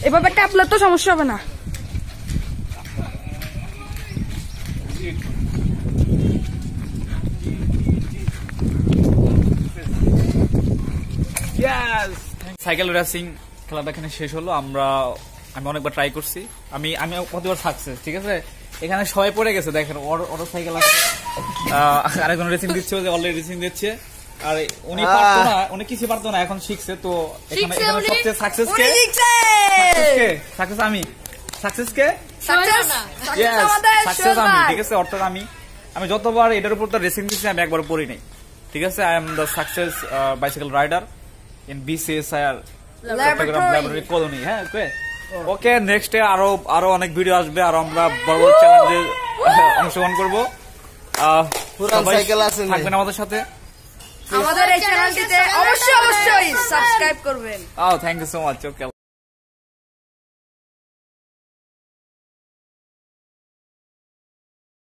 এভাবে ট্যাপলে তো সমস্যা হবে না। সাইকেল রেসিং খেলাটা এখানে শেষ হলো। আমি অনেকবার ট্রাই করছি, আমি কতবার সাকসেস। ঠিক আছে, এখানে সবাই পড়ে গেছে, দেখেন ওর সাইকেল আছে, আরেকজন রেসিং দিচ্ছে, অলরেডি রেসিং দিচ্ছে। আর উনি পারতো না, উনি কিছু পারতো না, এখন শিখছে। তো এখানে সবচেয়ে সাকসেস কে? সাকসেস আমি। সাকসেস কে? সাকসেস আমি। ঠিক আছে, অর্থাৎ আমি যতবার এটার উপর তো রেসিং দিচ্ছি, আমি একবার পড়ি নাই। ঠিক আছে, I am the success bicycle rider in BCSIR Chittagong laboratory colony. হ্যাঁ, ওকে, নেক্সট ডে আরো অনেক ভিডিও আসবে, আর আমরা বড় বড় চ্যালেঞ্জে অংশগ্রহণ করবো। থাকবেন আমাদের সাথে, আমাদের এই চ্যানেলটিতে অবশ্যই সাবস্ক্রাইব করবেন। Thank you so much. Okay.